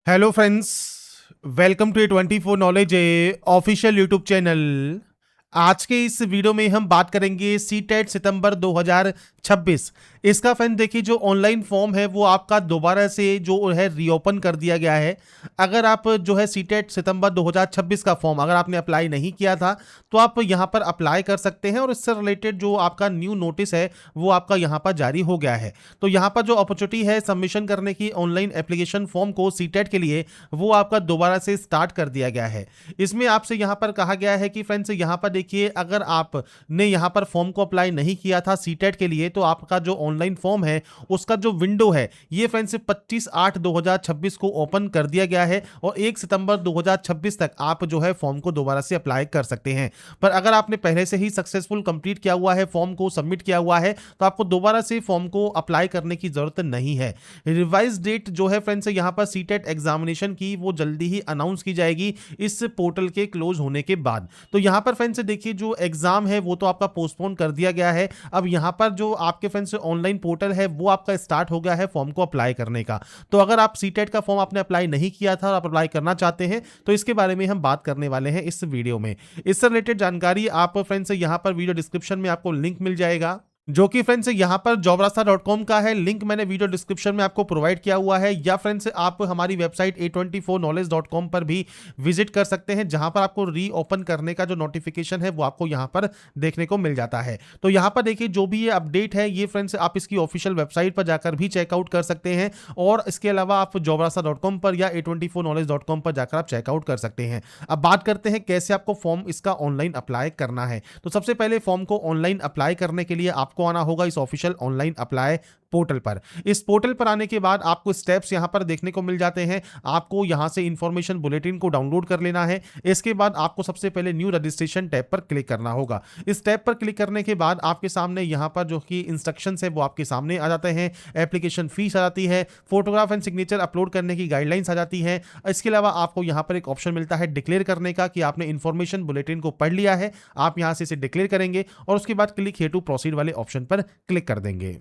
Hello friends, welcome to A24 knowledge official YouTube channel. आज के इस वीडियो में हम बात करेंगे सीटेट सितंबर 2026। इसका फ्रेंड देखिए, जो ऑनलाइन फॉर्म है वो आपका दोबारा से जो है रीओपन कर दिया गया है। अगर आप जो है सीटेट सितंबर 2026 का फॉर्म अगर आपने अप्लाई नहीं किया था तो आप यहां पर अप्लाई कर सकते हैं और इससे रिलेटेड जो आपका न्यू नोटिस है वो आपका यहां पर जारी हो गया है। तो यहां पर जो अपॉर्चुनिटी है सबमिशन करने की ऑनलाइन एप्लीकेशन फॉर्म को सीटेट के लिए, वो आपका दोबारा से स्टार्ट कर दिया गया है। इसमें आपसे यहां पर कहा गया है कि फ्रेंड्स यहां पर देखिए, अगर आपने यहां पर फॉर्म को अप्लाई नहीं किया था सीटेट के लिए तो आपका जो ऑनलाइन फॉर्म है उसका जो विंडो है ये फ्रेंड्स 25/8/2026 को ओपन कर दिया गया है और 1 सितंबर 2026 तक आप जो है फॉर्म को दोबारा से अप्लाई कर सकते हैं। पर अगर आपने पहले से ही सक्सेसफुल कंप्लीट किया हुआ है, फॉर्म को सबमिट किया हुआ है, तो आपको दोबारा से फॉर्म को अप्लाई करने की जरूरत नहीं है। रिवाइज डेट जो है फ्रेंड्स यहां पर सीटेट एग्जामिनेशन की वो जल्दी ही अनाउंस की जाएगी इस पोर्टल के क्लोज होने के बाद। तो यहां पर फ्रेंड्स देखिए, जो एग्जाम है वो तो आपका पोस्टपोन कर दिया गया है। अब यहां पर जो आपके फ्रेंड्स ऑनलाइन पोर्टल है वो आपका स्टार्ट हो गया है फॉर्म को अप्लाई करने का। तो अगर आप सीटेट का फॉर्म आपने अप्लाई नहीं किया था और आप अप्लाई करना चाहते हैं तो इसके बारे में हम बात करने वाले हैं इस वीडियो में। इससे रिलेटेड जानकारी आप फ्रेंड्स यहां पर वीडियो डिस्क्रिप्शन में आपको लिंक मिल जाएगा, जो कि फ्रेंड्स यहां पर jobrasta.com का है। लिंक मैंने वीडियो डिस्क्रिप्शन में आपको प्रोवाइड किया हुआ है, या फ्रेंड्स आप हमारी वेबसाइट A24knowledge.com पर भी विजिट कर सकते हैं, जहां पर आपको रीओपन करने का जो नोटिफिकेशन है वो आपको यहां पर देखने को मिल जाता है। तो यहां पर देखिए, जो भी ये अपडेट है ये फ्रेंड्स आप इसकी ऑफिशियल वेबसाइट पर जाकर भी चेकआउट कर सकते हैं, और इसके अलावा आप jobrasta.com पर या A24knowledge.com पर जाकर आप चेकआउट कर सकते हैं। अब बात करते हैं कैसे आपको फॉर्म इसका ऑनलाइन अप्लाई करना है। तो सबसे पहले फॉर्म को ऑनलाइन अप्लाई करने के लिए आपको आना होगा इस ऑफिशियल ऑनलाइन अप्लाई पोर्टल पर। इस पोर्टल पर आने के बाद आपको स्टेप्स यहां पर देखने को मिल जाते हैं। आपको यहां से इंफॉर्मेशन बुलेटिन को डाउनलोड कर लेना है। इसके बाद आपको सबसे पहले न्यू रजिस्ट्रेशन टैब पर क्लिक करना होगा। इस टैब पर क्लिक करने के बाद आपके सामने यहां पर जो कि इंस्ट्रक्शंस है वो आपके सामने आ जाते हैं। एप्लीकेशन फीस आ जाती है, फोटोग्राफ एंड सिग्नेचर अपलोड करने की गाइडलाइंस आ जाती है। इसके अलावा आपको यहां पर एक ऑप्शन मिलता है डिक्लेयर करने का, कि आपने इंफॉर्मेशन बुलेटिन को पढ़ लिया है। आप यहां से इसे डिक्लेयर करेंगे और उसके बाद क्लिक हियर टू प्रोसीड वाले ऑप्शन पर क्लिक कर देंगे।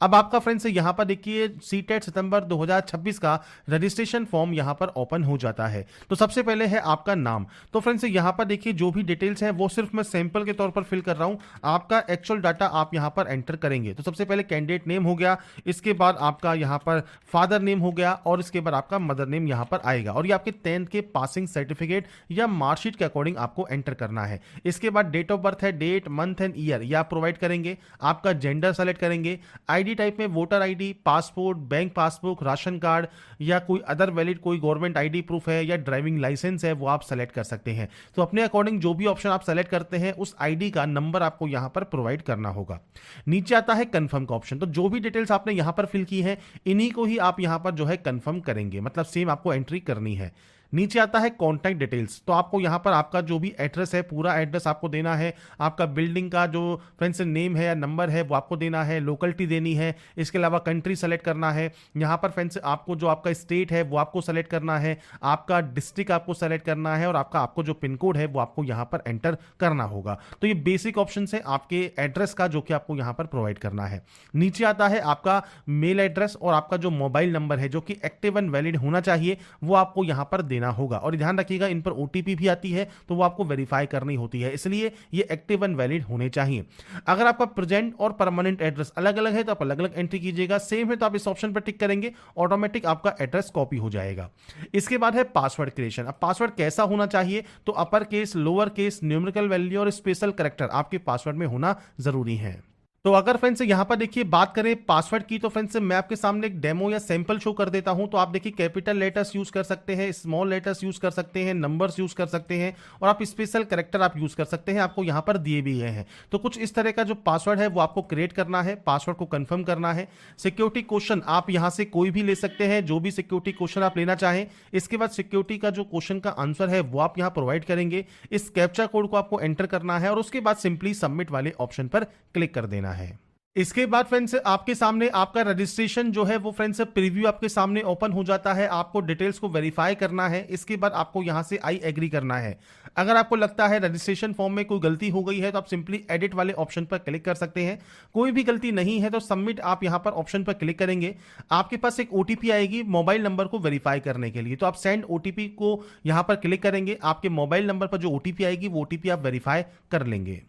अब आपका फ्रेंड्स यहां पर देखिए, सीटेट सितंबर 2026 का रजिस्ट्रेशन फॉर्म यहां पर ओपन हो जाता है। तो सबसे पहले है आपका नाम। तो फ्रेंड्स यहां पर देखिए, जो भी डिटेल्स हैं वो सिर्फ मैं सैंपल के तौर पर फिल कर रहा हूं, आपका एक्चुअल डाटा आप यहां पर एंटर करेंगे। तो सबसे पहले कैंडिडेट नेम हो गया, इसके बाद आपका यहां पर फादर नेम हो गया, और इसके बाद आपका मदर नेम यहां पर आएगा, और ये आपके 10th के पासिंग सर्टिफिकेट या मार्कशीट के अकॉर्डिंग आपको एंटर करना है। इसके बाद डेट ऑफ बर्थ है, डेट मंथ एंड ईयर ये आप प्रोवाइड करेंगे। आपका जेंडर सेलेक्ट करेंगे। आईडी टाइप में voter ID, passport, bank passbook, ration card या कोई अदर वैलिड कोई गवर्नमेंट आईडी प्रूफ है या ड्राइविंग लाइसेंस है वो आप सेलेक्ट कर सकते हैं। तो अपने अकॉर्डिंग जो भी ऑप्शन आप सेलेक्ट करते हैं उस आईडी का नंबर आपको यहां पर प्रोवाइड करना होगा। नीचे आता है कंफर्म का ऑप्शन। तो जो भी डिटेल्स आपने यहां पर फिल की है इन्हीं को ही आप यहां पर जो है कंफर्म करेंगे, मतलब सेम आपको एंट्री करनी है। नीचे आता है कॉन्टैक्ट डिटेल्स। तो आपको यहां पर आपका जो भी एड्रेस है पूरा एड्रेस आपको देना है। आपका बिल्डिंग का जो फ्रेंड्स नेम है या नंबर है वो आपको देना है। लोकेलिटी देनी है। इसके अलावा कंट्री सेलेक्ट करना है। यहां पर फ्रेंड्स आपको जो आपका स्टेट है वो आपको सेलेक्ट करना है। आपका डिस्ट्रिक्ट आपको सेलेक्ट करना है, और आपको जो पिन कोड है वो आपको यहां पर एंटर करना होगा। तो ये बेसिक ऑप्शन है आपके एड्रेस का जो कि आपको यहां पर प्रोवाइड करना है। नीचे आता है आपका मेल एड्रेस और आपका जो मोबाइल नंबर है जो कि एक्टिव एंड वैलिड होना चाहिए वो आपको यहां पर देना होगा। और ध्यान रखिएगा इन पर ओटीपी भी आती है तो वो आपको वेरीफाई करनी होती है, इसलिए ये एक्टिव एंड वैलिड होने चाहिए। अगर आपका प्रेजेंट और परमानेंट एड्रेस अलग अलग है तो आप अलग अलग एंट्री कीजिएगा। सेम है तो आप इस ऑप्शन पर टिक करेंगे, ऑटोमेटिक आपका एड्रेस कॉपी हो जाएगा। इसके बाद है पासवर्ड क्रिएशन। अब पासवर्ड कैसा होना चाहिए, तो upper case, lower case, numerical value और स्पेशल कैरेक्टर आपके पासवर्ड में होना जरूरी है। तो अगर फ्रेंड्स यहां पर देखिए बात करें पासवर्ड की, तो फ्रेंड्स मैं आपके सामने एक डेमो या सैंपल शो कर देता हूं। तो आप देखिए कैपिटल लेटर्स यूज कर सकते हैं, स्मॉल लेटर्स यूज कर सकते हैं, नंबर्स यूज कर सकते हैं, और आप स्पेशल कैरेक्टर आप यूज कर सकते हैं, आपको यहां पर दिए भी गए हैं। तो कुछ इस तरह का जो पासवर्ड है वो आपको क्रिएट करना है, पासवर्ड को कंफर्म करना है। सिक्योरिटी क्वेश्चन आप यहां से कोई भी ले सकते हैं, जो भी सिक्योरिटी क्वेश्चन आप लेना चाहें। इसके बाद सिक्योरिटी का जो क्वेश्चन का आंसर है वो आप यहां प्रोवाइड करेंगे। इस कैप्चा कोड को आपको एंटर करना है और उसके बाद सिंपली सबमिट वाले ऑप्शन पर क्लिक कर देना है। इसके बाद फ्रेंड्स आपके सामने आपका रजिस्ट्रेशन जो है वो फ्रेंड्स प्रीव्यू आपके सामने ओपन हो जाता है। आपको डिटेल्स को वेरीफाई करना है। इसके बाद आपको यहां से आई एग्री करना है। अगर आपको लगता है रजिस्ट्रेशन फॉर्म में कोई गलती हो गई है तो आप सिंपली एडिट वाले ऑप्शन पर क्लिक कर सकते हैं। कोई भी गलती नहीं है तो सबमिट आप यहां पर ऑप्शन पर क्लिक करेंगे। आपके पास एक ओटीपी आएगी मोबाइल नंबर को वेरीफाई करने के लिए, तो आप सेंड ओटीपी को यहां पर क्लिक करेंगे। आपके मोबाइल नंबर पर जो ओटीपी आएगी वो ओटीपी आप वेरीफाई कर लेंगे।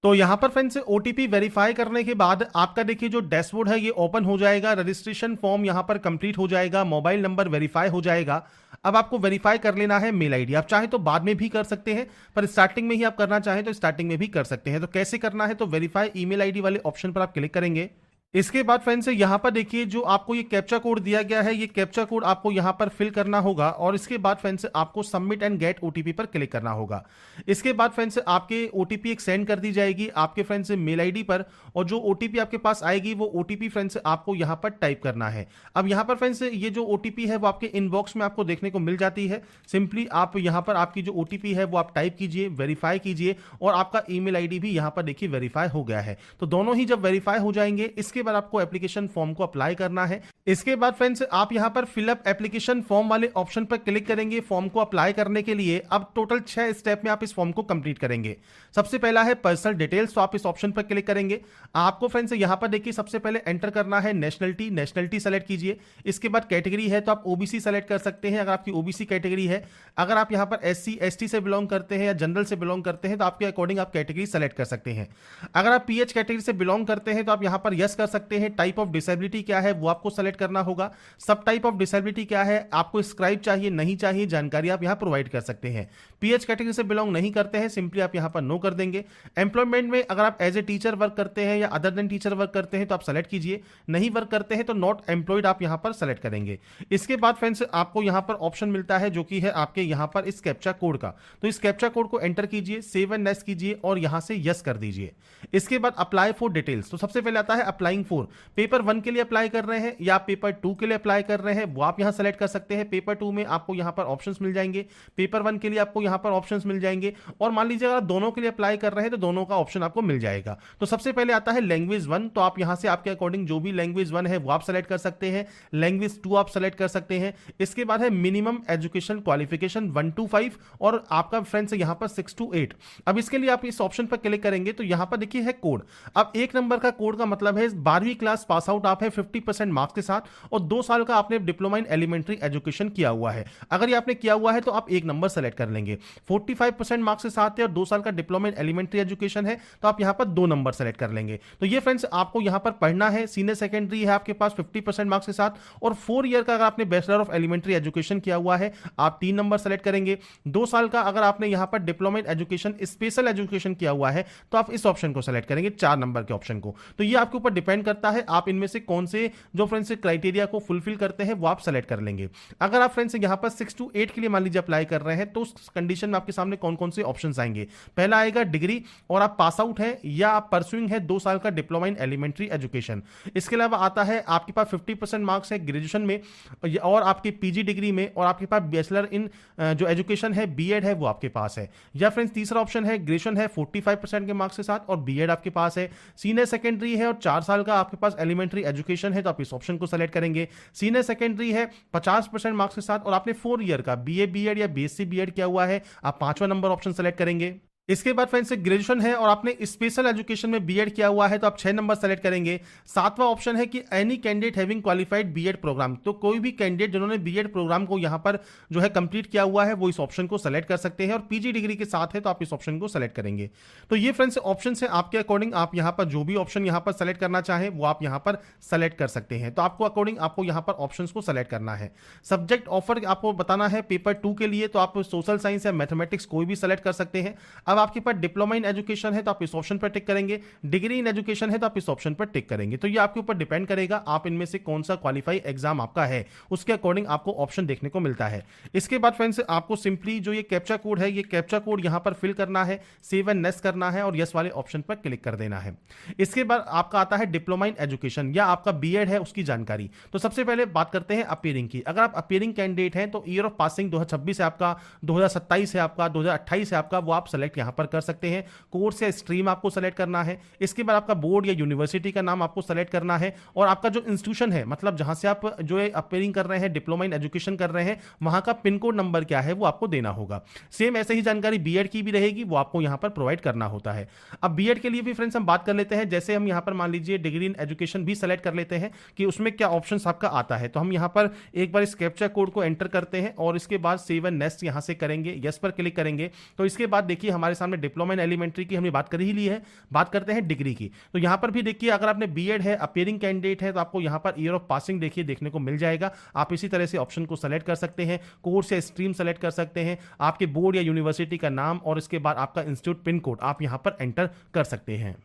तो यहां पर फ्रेंड्स ओटीपी वेरीफाई करने के बाद आपका देखिए जो डैशबोर्ड है ये ओपन हो जाएगा। रजिस्ट्रेशन फॉर्म यहां पर कंप्लीट हो जाएगा, मोबाइल नंबर वेरीफाई हो जाएगा। अब आपको वेरीफाई कर लेना है मेल आईडी। आप चाहे तो बाद में भी कर सकते हैं, पर स्टार्टिंग में ही आप करना चाहें तो स्टार्टिंग में भी कर सकते हैं। तो कैसे करना है, तो वेरीफाई ईमेल आईडी वाले ऑप्शन पर आप क्लिक करेंगे। इसके बाद फ्रेंड्स यहां पर देखिए जो आपको ये कैप्चा कोड दिया गया है, ये कैप्चा कोड आपको यहां पर फिल करना होगा और इसके बाद फ्रेंड्स आपको सबमिट एंड गेट ओटीपी पर क्लिक करना होगा। इसके बाद फ्रेंड्स आपके ओटीपी एक सेंड कर दी जाएगी आपके फ्रेंड्स मेल आईडी पर, और जो ओटीपी आपके पास आएगी वो ओटीपी फ्रेंड्स आपको यहां पर टाइप करना है। अब यहां पर फ्रेंड्स ये जो ओटीपी है वो आपके इनबॉक्स में आपको देखने को मिल जाती है। सिंपली आप यहां पर आपकी जो ओटीपी है वो आप टाइप कीजिए, वेरीफाई कीजिए और आपका ईमेल आईडी भी यहां पर देखिए वेरीफाई हो गया है। तो दोनों ही जब वेरीफाई हो जाएंगे इसके बाद आपको एप्लीकेशन फॉर्म को अप्लाई करना है। इसके बाद फ्रेंड्स आप यहां पर फिलअप एप्लीकेशन फॉर्म वाले ऑप्शन पर क्लिक करेंगे फॉर्म को अप्लाई करने के लिए। अब टोटल 6 स्टेप में आप इस फॉर्म को कंप्लीट करेंगे। सबसे पहला है पर्सनल डिटेल्स, तो आप इस ऑप्शन पर क्लिक करेंगे। आपको फ्रेंड्स यहां पर देखिए सबसे पहले एंटर करना है नेशनलिटी सेलेक्ट कीजिए। इसके बाद कैटेगरी है तो आप ओबीसी सेलेक्ट कर सकते हैं अगर आपकी ओबीसी कैटेगरी है। अगर आप यहां पर एससी एसटी से बिलोंग करते हैं या जनरल से बिलोंग करते हैं तो आपके अकॉर्डिंग आप कैटेगरी सेलेक्ट कर सकते हैं। अगर आप पीएच कैटेगरी से बिलोंग करते हैं तो आप यहां पर यस कर सकते हैं। टाइप ऑफ डिसेबिलिटी क्या है वो आपको सेलेक्ट करना होगा। सब टाइप ऑफ डिसेबिलिटी क्या है, आपको स्क्राइब चाहिए नहीं चाहिए, जानकारी आप यहां प्रोवाइड कर सकते हैं। पीएच कैटेगरी से बिलोंग नहीं करते हैं, सिंपली आप यहां पर नो कर देंगे। एम्प्लॉयमेंट में अगर आप एज ए टीचर वर्क करते हैं या अदर देन टीचर वर्क करते हैं तो आप सेलेक्ट कीजिए। नहीं वर्क करते हैं तो नॉट एम्प्लॉयड आप यहां पर सेलेक्ट करेंगे। इसके बाद फ्रेंड्स आपको यहां पर ऑप्शन मिलता है जो कि है आपके यहां पर इस कैप्चा कोड का। तो इस कैप्चा कोड को एंटर कीजिए, सेव एंड नेक्स्ट कीजिए और यहां से यस कर दीजिए। इसके बाद अप्लाई फॉर डिटेल्स, तो सबसे पहले आता है अप्लाइंग फॉर। पेपर 1 के लिए अप्लाई कर रहे हैं या पेपर 2 के लिए अप्लाई कर रहे हैं वो आप यहां सेलेक्ट कर सकते हैं। पेपर 2 में आपको यहां पर ऑप्शंस मिल जाएंगे, पेपर 1 के लिए आपको यहां पर ऑप्शंस मिल जाएंगे। और मान लीजिए अगर आप दोनों के लिए अप्लाई कर रहे हैं तो दोनों का ऑप्शन आपको मिल जाएगा। तो सबसे पहले आता है लैंग्वेज 1, तो आप यहां से आपके अकॉर्डिंग जो भी लैंग्वेज 1 है वो आप सेलेक्ट कर सकते हैं। लैंग्वेज 2 आप सेलेक्ट कर सकते हैं। इसके बाद है मिनिमम एजुकेशन क्वालिफिकेशन 1 to 5 और आपका फ्रेंड्स यहां पर 6 to 8। अब इसके लिए आप इस ऑप्शन पर क्लिक करेंगे तो यहां पर देखिए है कोड। अब 1 नंबर का कोड का मतलब है 12वीं क्लास पास आउट आप है 50% मार्क्स के साथ और 2 साल का आपने डिप्लोमा इन एलिमेंट्री एजुकेशन किया हुआ है। अगर ये आपने किया हुआ है तो आप 1 नंबर सेलेक्ट कर लेंगे। 45% मार्क्स के साथ है और 2 साल का डिप्लोमा इन एलिमेंट्री एजुकेशन है तो आप यहां पर 2 नंबर सेलेक्ट कर लेंगे। तो ये फ्रेंड्स आपको यहां पर पढ़ना है। सीनियर सेकेंडरी है आपके पास 50% मार्क्स के साथ और 4 ईयर का अगर आपने बैचलर ऑफ एलिमेंट्री एजुकेशन किया हुआ है आप 3 नंबर सेलेक्ट करेंगे। 2 साल का अगर आपने यहां पर diploma in education special education किया हुआ है तो आप इस ऑप्शन को सेलेक्ट करेंगे, 4 नंबर के ऑप्शन को। तो ये आपके ऊपर डिपेंड करता है आप इनमें से कौन से जो फ्रेंड्स क्राइटेरिया को फुलफिल करते हैं वो आप सेलेक्ट कर लेंगे। अगर आप फ्रेंड्स यहां पर 6 to 8 के लिए मान लीजिए अप्लाई कर रहे हैं तो उस कंडीशन में आपके सामने कौन कौन से ऑप्शंस आएंगे। पहला आएगा डिग्री और आप पास आउट है या आप परस्यूइंग है 2 साल का डिप्लोमा इन एलिमेंट्री एजुकेशन। इसके अलावा आता है आपके पास 50% मार्क्स है ग्रेजुएशन में और आपके पीजी डिग्री में और आपके पास बैचलर इन जो एजुकेशन है बीएड है वो आपके पास है। या फ्रेंड्स तीसरा ऑप्शन है ग्रेजुएशन है 45% के मार्क्स के साथ और बीएड आपके पास है। सीनियर सेकेंडरी है और 4 साल का आपके पास एलिमेंट्री एजुकेशन है तो आप इस ऑप्शन को सेलेक्ट करेंगे। सीनियर सेकेंडरी है 50% मार्क्स के साथ और आपने 4 ईयर का बीए बीएड या बीएससी बीएड किया हुआ है, आप 5वां नंबर ऑप्शन सेलेक्ट करेंगे। इसके बाद फ्रेंड्स ग्रेजुएशन है और आपने स्पेशल एजुकेशन में बीएड किया हुआ है तो आप 6 नंबर सेलेक्ट करेंगे। 7वां ऑप्शन है कि any candidate having qualified BEd programme, तो कोई भी कैंडिडेट जिन्होंने बीएड प्रोग्राम को यहां पर जो है कंप्लीट किया हुआ है वो इस ऑप्शन को सेलेक्ट कर सकते हैं और पीजी डिग्री के साथ है तो आप इस ऑप्शन को सेलेक्ट करेंगे। तो ये फ्रेंड्स ऑप्शन है आपके अकॉर्डिंग, आप यहां पर जो भी ऑप्शन यहां पर सेलेक्ट करना चाहें वो आप यहां पर सेलेक्ट कर सकते हैं। तो आपको अकॉर्डिंग आपको यहां पर ऑप्शन को सेलेक्ट करना है। सब्जेक्ट ऑफर आपको बताना है पेपर 2 के लिए तो आप सोशल साइंस या मैथमेटिक्स कोई भी सेलेक्ट कर सकते हैं। अब आपके पास डिप्लोमा इन एजुकेशन है तो आप इस ऑप्शन पर टिक करेंगे, डिग्री इन एजुकेशन है तो आप इस ऑप्शन पर टिक करेंगे। तो ये आपके ऊपर डिपेंड करेगा आप इनमें से कौन सा क्वालिफाई एग्जाम आपका है, उसके अकॉर्डिंग आपको ऑप्शन देखने को मिलता है। इसके बाद फ्रेंड्स आपको सिंपली जो ये कैप्चा कोड है ये कैप्चा कोड यहां पर फिल करना है, सेव एंड नेक्स्ट करना है और यस वाले ऑप्शन पर क्लिक कर देना है। इसके बाद आपका आता है डिप्लोमा इन एजुकेशन या आपका बीएड है उसकी जानकारी। तो सबसे पहले बात करते हैं अपीयरिंग की। अगर आप अपीयरिंग कैंडिडेट हैं तो ईयर ऑफ पासिंग 2026 है आपका, 2027 है आपका, 2028 है आपका, वो आप सेलेक्ट यहाँ पर कर सकते हैं। कोर्स या स्ट्रीम आपको सेलेक्ट करना है। इसके बाद आपका बोर्ड या यूनिवर्सिटी का नाम आपको सेलेक्ट करना है और आपका जो इंस्टीट्यूशन है, मतलब जहां से आप जो है अपेयरिंग कर रहे हैं, डिप्लोमा इन एजुकेशन कर रहे हैं, वहां का पिन कोड नंबर क्या है वो आपको देना होगा। सेम ऐसे ही जानकारी बीएड की भी रहेगी, वो आपको यहां पर प्रोवाइड करना होता है। अब बीएड के लिए भी फ्रेंड्स हम बात कर लेते हैं। जैसे हम यहां पर मान लीजिए डिग्री इन एजुकेशन भी सेलेक्ट कर लेते हैं कि उसमें क्या ऑप्शन आपका आता है। तो हम यहां पर एक बार इस कैप्चा कोड को एंटर करते हैं और इसके बाद सेव एंड नेक्स्ट यहां से करेंगे, यस पर क्लिक करेंगे। तो इसके बाद देखिए हमारे सामने डिप्लोमा इन एलिमेंट्री की हमने बात कर ही ली है। बात करते हैं डिग्री की। तो यहां पर भी देखिए अगर आपने बीएड है, अपियरिंग कैंडिडेट है, तो आपको यहां पर ईयर ऑफ पासिंग देखिए देखने को मिल जाएगा। आप इसी तरह से ऑप्शन को सेलेक्ट कर सकते हैं, कोर्स या स्ट्रीम सेलेक्ट कर सकते हैं, आपके बोर्ड या यूनिवर्सिटी का नाम और इसके बाद आपका इंस्टीट्यूट पिन कोड आप यहां पर एंटर कर सकते हैं।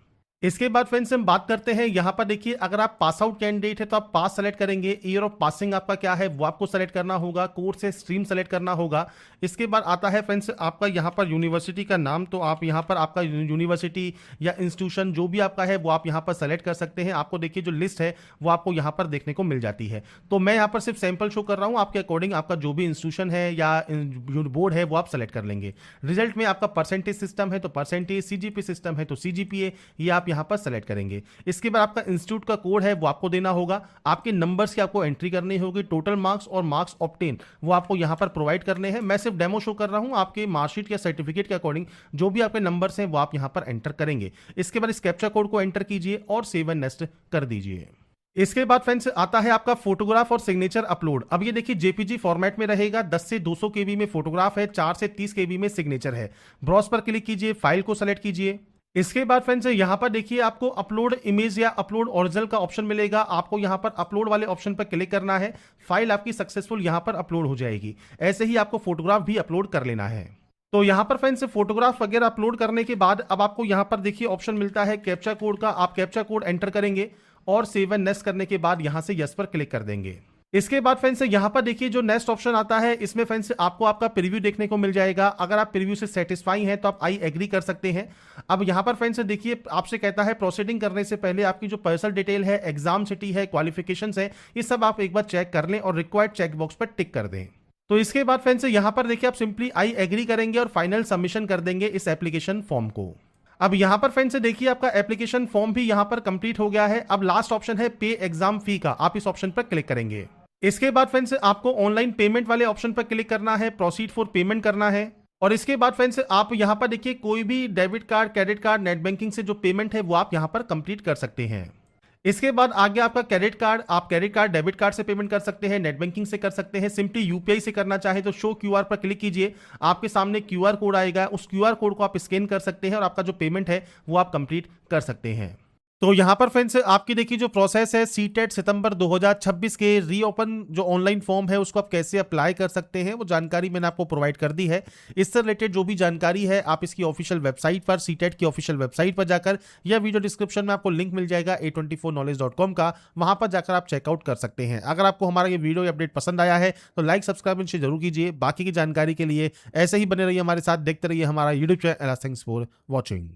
इसके बाद फ्रेंड्स हम बात करते हैं, यहां पर देखिए अगर आप पास आउट कैंडिडेट है तो आप पास सेलेक्ट करेंगे, ईयर ऑफ पासिंग आपका क्या है वो आपको सेलेक्ट करना होगा, कोर्स से स्ट्रीम सेलेक्ट करना होगा। इसके बाद आता है फ्रेंड्स आपका यहां पर यूनिवर्सिटी का नाम, तो आप यहां पर आपका यूनिवर्सिटी या इंस्टीट्यूशन जो भी आपका है वो आप यहां पर सेलेक्ट कर सकते हैं। आपको देखिए जो लिस्ट है वो आपको यहां पर देखने को मिल जाती है। तो मैं यहां पर सिर्फ सैंपल शो कर रहा हूं, आपके अकॉर्डिंग आपका जो भी इंस्टीट्यूशन है या बोर्ड है वो आप सेलेक्ट कर लेंगे। रिजल्ट में आपका परसेंटेज सिस्टम है तो परसेंटेज, सीजीपी सिस्टम है तो सीजीपीए, ये आप यहां पर सेलेक्ट करेंगे। इसके बाद आपका इंस्टीट्यूट का कोड है वो आपको देना होगा, आपके नंबर्स की आपको एंट्री करनी होगी, टोटल मार्क्स और मार्क्स ऑब्टेन वो आपको यहां पर प्रोवाइड करने हैं। मैं सिर्फ डेमो शो कर रहा हूं, आपके मार्कशीट या सर्टिफिकेट के अकॉर्डिंग जो भी आपके नंबर्स हैं वो आप यहां पर एंटर करेंगे। इसके बाद इस कैप्चा कोड को एंटर कीजिए और सेव एंड नेक्स्ट कर दीजिए। इसके बाद फ्रेंड्स आता है आपका फोटोग्राफ और सिग्नेचर अपलोड। अब ये देखिए जेपीजी फॉर्मेट में रहेगा, 10 से 200 केबी में फोटोग्राफ है, 4 से 30 केबी में सिग्नेचर है। ब्राउज पर क्लिक कीजिए, फाइल को सेलेक्ट कीजिए। इसके बाद फ्रेंड्स यहां पर देखिए आपको अपलोड इमेज या अपलोड ओरिजिनल का ऑप्शन मिलेगा, आपको यहां पर अपलोड वाले ऑप्शन पर क्लिक करना है। फाइल आपकी सक्सेसफुल यहां पर अपलोड हो जाएगी। ऐसे ही आपको फोटोग्राफ भी अपलोड कर लेना है। तो यहां पर फ्रेंड्स फोटोग्राफ वगैरह अपलोड करने के बाद अब आपको यहां पर देखिए ऑप्शन मिलता है कैप्चा कोड का, आप कैप्चा कोड एंटर करेंगे और सेव एंड नेक्स्ट करने के बाद यहां से यस पर क्लिक कर देंगे। इसके बाद फ्रेंड्स यहां पर देखिए जो नेक्स्ट ऑप्शन आता है, इसमें फ्रेंड्स आपको आपका प्रीव्यू देखने को मिल जाएगा। अगर आप प्रीव्यू से सेटिस्फाई हैं तो आप आई एग्री कर सकते हैं। अब यहां पर फ्रेंड्स देखिए आपसे कहता है प्रोसीडिंग करने से पहले आपकी जो पर्सनल डिटेल है, एग्जाम सिटी है, क्वालिफिकेशंस है, ये सब आप एक बार चेक कर लें और रिक्वायर्ड चेकबॉक्स पर टिक कर दें। तो इसके बाद फ्रेंड्स यहां पर देखिए आप सिंपली आई एग्री करेंगे और फाइनल सबमिशन कर देंगे इस एप्लीकेशन फॉर्म को। अब यहां पर फ्रेंड्स देखिए आपका एप्लीकेशन फॉर्म भी यहां पर कंप्लीट हो गया है। अब लास्ट ऑप्शन है पे एग्जाम फी का, आप इस ऑप्शन पर क्लिक करेंगे। इसके बाद फ्रेंड्स आपको ऑनलाइन पेमेंट वाले ऑप्शन पर क्लिक करना है, प्रोसीड फॉर पेमेंट करना है। और इसके बाद फ्रेंड्स आप यहां पर देखिए कोई भी debit card, credit card, net banking से जो पेमेंट है वो आप यहां पर कंप्लीट कर सकते हैं। इसके बाद आगे आपका क्रेडिट कार्ड, आप क्रेडिट कार्ड, डेबिट कार्ड से पेमेंट कर सकते हैं, नेट बैंकिंग से कर सकते हैं, सिंपली यूपीआई से करना चाहे तो शो क्यूआर पर क्लिक कीजिए। आपके सामने क्यूआर कोड आएगा, उस क्यूआर कोड को आप स्कैन कर सकते हैं और आपका जो पेमेंट है वो आप कंप्लीट कर सकते हैं। तो यहां पर फ्रेंड्स आपकी देखिए जो प्रोसेस है, सीटेट सितंबर 2026 के रीओपन जो ऑनलाइन फॉर्म है उसको आप कैसे अप्लाई कर सकते हैं वो जानकारी मैंने आपको प्रोवाइड कर दी है। इससे रिलेटेड जो भी जानकारी है आप इसकी ऑफिशियल वेबसाइट पर, सीटेट की ऑफिशियल वेबसाइट पर जाकर, या वीडियो डिस्क्रिप्शन में आपको लिंक मिल जाएगा a24knowledge.com का, वहां पर जाकर आप चेकआउट कर सकते हैं। अगर आपको हमारा ये वीडियो अपडेट पसंद आया है तो लाइक, सब्सक्राइब जरूर कीजिए। बाकी की जानकारी के लिए ऐसे ही बने रहिए हमारे साथ, देखते रहिए हमारा YouTube channel. Thanks for watching.